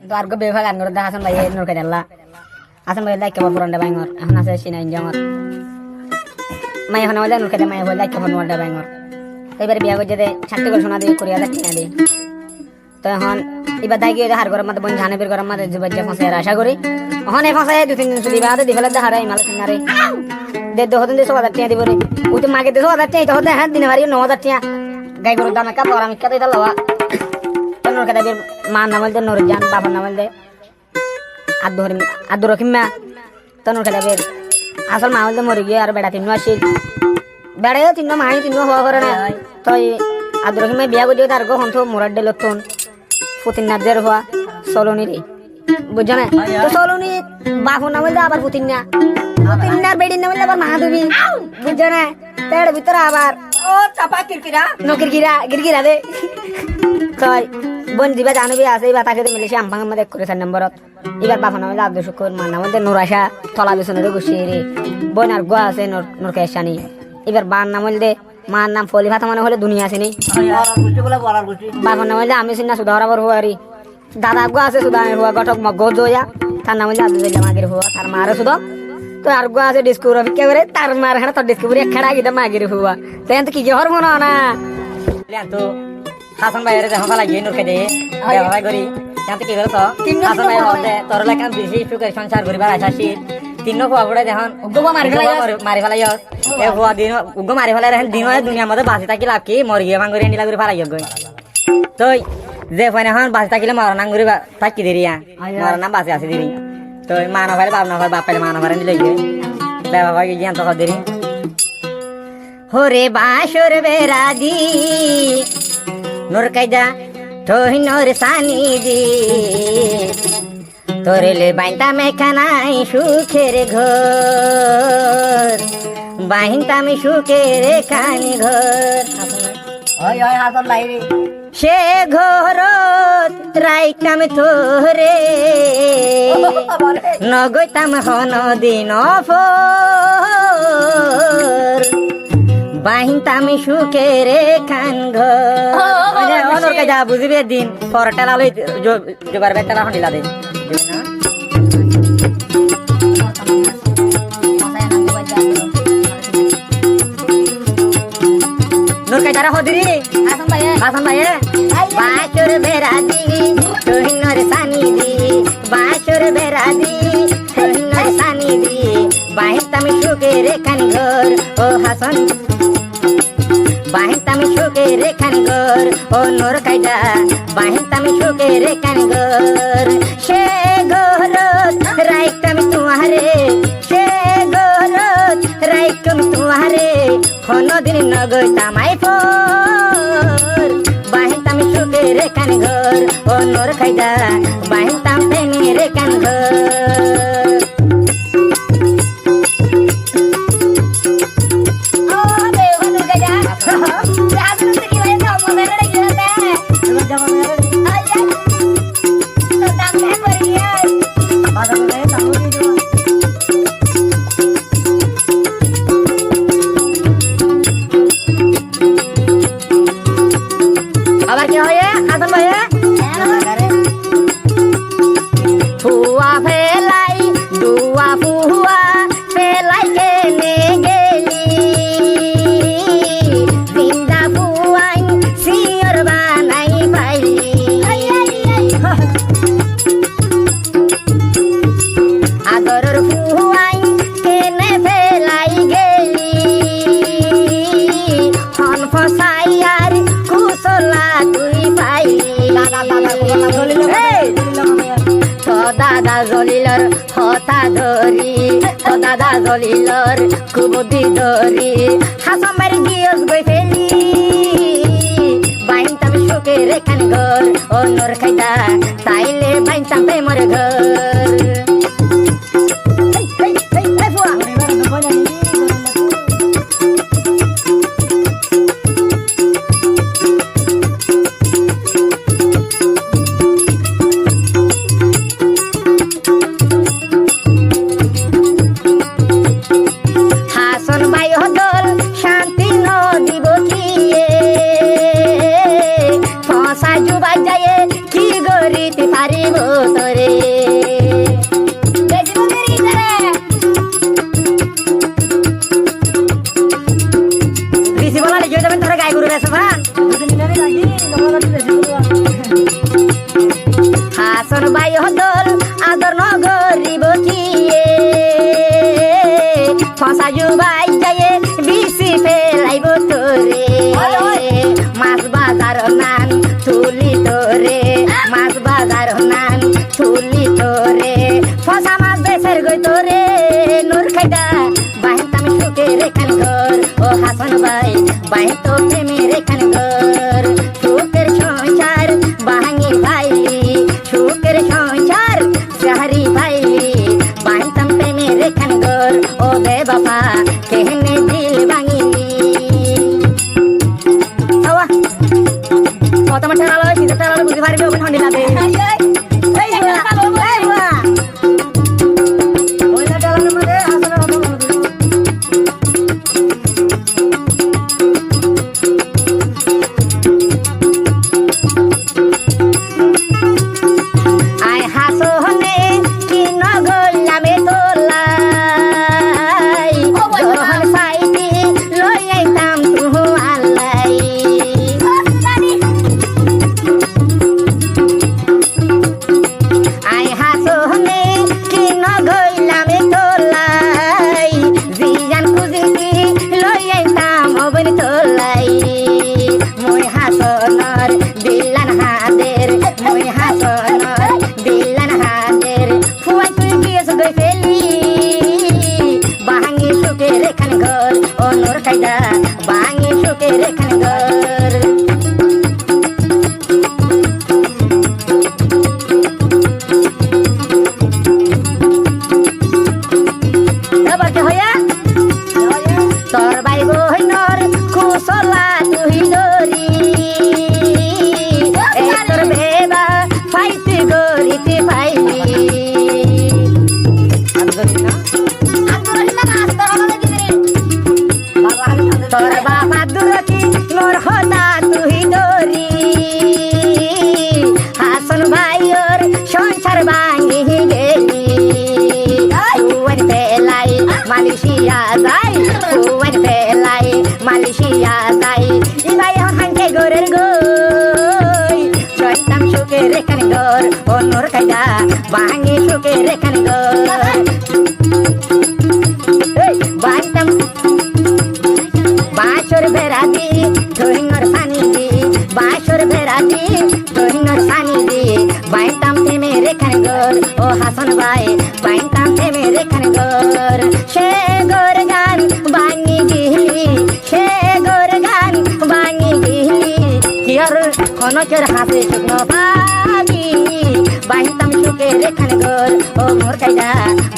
তো আর গো বেভাগ গান করে হাসান ভাই নর কে দেলা হাসান ভাই লাইক কেবল পুরান বাইঙ্গর এখন আছে সিনা ইনজমর মাই এখন আমাদের নর কে মাই বল লাইক কেবল নর বাইঙ্গর এবারে বিয়া করে যেতে 60 করে সোনা দিয়ে 20000 টাকা দিয়ে তো এখন এবার দাই গিয়ে হার গরম মধ্যে বন জানাবির গরম মধ্যে জুবাজ্জা ফসায় আশা করি এখন এই ফসায় 2-3 দিন সুদি বাদে দিফালে দে হারাই মাল সিনারে দে 10,000 টাকা দিব রে ও তো মাকে 10,000 টাকা তো হতে হ্যাঁ দিনে বাড়ি 9,000 টাকা গাই গরুর দাম কাপ আর আমি কত এটা লওয়া নর কে দেবের মা নামল দে নর জান বাবা নামল দে আদর রহিমা তো নর কে দেবের আসল মা হল মরে গিয়ে আর বেড়া তিন আসিল বেড়াইও তিন মাই তিন হওয়া করে না তো আদর রহিমা বিয়া করে তার গো হন তো মোরার ডে লতন পুতিন নাজের হওয়া সলোনি রে বুঝছ না তো সলোনি বাপু নামল দে আবার পুতিনার বেড়ির নামল আবার মাহাদেবী বুঝছ না তার ভিতরে আবার ও চাপা কিরকিরা গিরগিরা দে তাই বোন দিবা জানবি আছে এবার তাকে মিলেছে আমপাং আমাদের করে 4 নম্বরত এবার বাপা নামে আব্দুল শুকুর মা নামে নুরাশা তলা বিছনে গুছিয়ে রে বোন আর গোয়া আছে নুরকে শানি এবার বার নাম দে মার নাম ফলি ভাতা মানে হলে দুনিয়া আছে নি বাপা নাম হলে আমি সিনা সুধারাবর হুয়ারি দাদা গো আছে সুধানের হুয়া গঠক মগ জয়া তার নাম হলে আব্দুল মাগের হুয়া তার মারে সুধ তো আর গো আছে ডিসকভারি কে করে তার মার হাড় তো ডিসকভারি খেড়া গিয়ে মাগের হুয়া তেন তো কি কি হরমোন না তো হাসান ভাইয়ের দেখা লাগিয়ে নুরকে দে ব্যবহার করি জানতে কি করছ হাসান ভাই বলতে তোর লেখা বেশি সুখের সংসার করিবার আশাশীল তিন খোয়া পড়ে দেখুন উগ্গো মারি ফেলাই এ খোয়া দিন উগ্গো মারি ফেলাই রাখেন দিন দুনিয়ার মধ্যে বাঁচি থাকি লাভ কি মর গিয়ে ভাঙ করে নিলা করে ফেলাই গই তো যে ফোন এখন বাঁচি থাকিলে মরণ করে থাকি দেরিয়া মরণ নাম বাঁচি আছে দেরি তো মা না ভাই বাপ না ভাই বাপ পাইলে মা না ভাই নিলে গিয়ে ব্যবহার গিয়ে তো দেরি হরে বাসর বেরাদি নর কায়দা তোই নর সানি দি তোরেলে বাইনতা মেখানাই সুখের ঘর বাইনতা আমি সুখের খানি ঘর ওই হাসন লাইরে সে ঘর রাইতাম তোরে নগৈতাম হন দিন ফর বাহিনতামি সুখের খান ঘর যা বুঝবে দিন পরটা লই জোবার বেটা হন্ডিলা দে নর কাইদারা হদিরি হাসান ভাই বাছুর বেড়া দি তোহিনর সানি দি বাছুর বেড়া দি তোহিনর সানি দি বাহিনতামি সুখের খান ঘর ও হাসান বাহিনতামি সুখের খান ঘর ও নর কায়দা বাহিনতামি সুখের খান ঘর সে ঘরত রাইতামি তুহারে সে ঘরত রাইতামি তুহারে কোনদিন নগৈতামাই ফর বাহিনতামি সুখের খান ঘর ও নর কায়দা বাহিনতাম প্রেমের খান ঘর আবার কি হয় হাসান ভাই ফুয়া ফেলাই দুয়া ফুয়া ফেলাই কেনে গেলি জিন্দা ফুয়াই সিয়র বানাই পাইলি আদরের ফুয়াই কেনে ফেলাই গেলি হন ফসাই আর কুশলা তুই পাইলি তো দাদা জলিলর হতা ধরি তো দাদা জলিলর কুবুদ্ধি ধরি হাসা মারি দিয়স গই ফেলি বাইনতাম সুখের খান ঘর ও নর খাইদা তাইলে বাইনতাম প্রেমর ঘর পারিব তোরে বেশি বলা লিখে যাবেন তোরা গাই গরু বেসো ভান হাসন ভাই হদল আদর নগরিব কিয়ে ফসাজু ভাই যায়ে বিসি ফেলাইব তোরে মাছ বাজার নান তুলি তোরে মাছ বাজার নান তুলি তোরে ফসা মাছ বেসের গই তোরে নূর খাইদা বাহিতাম সুখে রেখান ঘর ও হাসন ভাই বাহি তো প্রেমে রেখান ঘর সুখের সংসার বাহাঙ্গি ভাই সুখের সংসার সাহারি ভাই বাহিতাম প্রেমে রেখান ঘর ও বে বাবা কেহনে দিল ভাঙিনি কত মাঠে আলো শীতের আলো বুঝতে পারবি ওখানে ঠান্ডি লাগে বাঙে সুখে রেখান ঘর তোর ভাই বহিনর কুশলা তুই দরি তোর বেবা ফাইতে গরিতে পাইলি তোর বাবা দুরকি মোর হতা তুই দরি হাসন ভাইয়ের সংসার ভাঙি গেলি কুয়ার বেলাই মালয়েশিয়া যাই কুয়ার বেলাই মালয়েশিয়া যাই ই ভাই হাঙ্কে গোরের গই জয়তাম সুখে রেখান ঘর ও নোর কায়দা ভাঙি সুখে রেখান ঘর বাঁধতাম বাঁশর বেড়াদি ধরিঙর সানি দি বাঁশর বেড়াদি ধরিঙর সানি দি বাইতাম থেমে রেখান ঘর ও হাসন ভাই বাইতাম থেমে রেখান ঘর সে গোর গান বাঙি গিলি সে গোর গান বাঙি গিলি কি আর খনকের হাসে শুকনো পাবি বাইতাম সুখে রেখান ঘর ও মোর কায়দা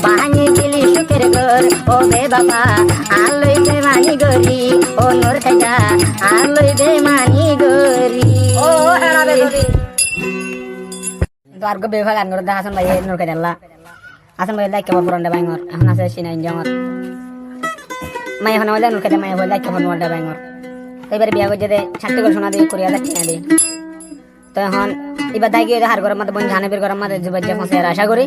বাঙি গিলি সুখের ঘর ও বে বাবা আলোই বেমানি গরি ও নোর কায়দা আলোই বেমানি গরি ও হেরা বে গরি দ্বারগো বেভা গান করে হাসান ভাই নোর কায়দা আল্লাহ হাসান ভাই লাইক কেমন পুরন্ডা বাইঙ্গর এখন আছে সিনা ইনজমর মাই এখন আমাদের নোর কায়দা মাই বল লাইক কেমন পুরন্ডা বাইঙ্গর এবারে বিয়া করে যেতে 60 করে সোনা দিয়ে কোরিয়া যাচ্ছে না দিয়ে তো এখন এবার দাই গিয়ে হার গরম মধ্যে বন জানাবের গরম মধ্যে যে বাচ্চা ফসে আশা করি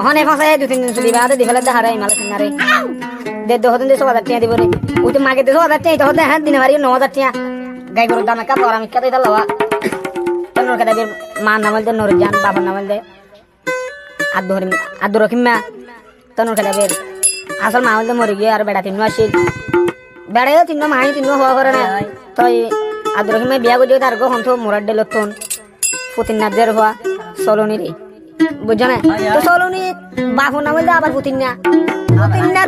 এখন এই ফসে 2-3 দিন সুদি বাদে দিফলে দে হারাই মাল সিনারে দে 1000 টাকা দিব রে ওতে মাকে 10,000 টাকা তো হতে হ্যাঁ দিনে বাড়ি 9,000 টাকা গাই গরুর দাম কা তোর আমি কত এটা লওয়া তোর কাছে বের মা নামল দে নুরজান বাবা নামল দে আদু রহিমা তোর কাছে বের আসল মাহল দে মরে গিয়ে আর বেড়া 3 মাস বেড়ায় 3 মাস 3 হওয়া করে না তো আদু রহিমা বিয়া করে তার গো হন তো মুরাদ দে লতন ফুতিন নাজের হওয়া সলোনি রে বুঝছ না তো সলোনি বাপু নামল দে আবার ফুতিন না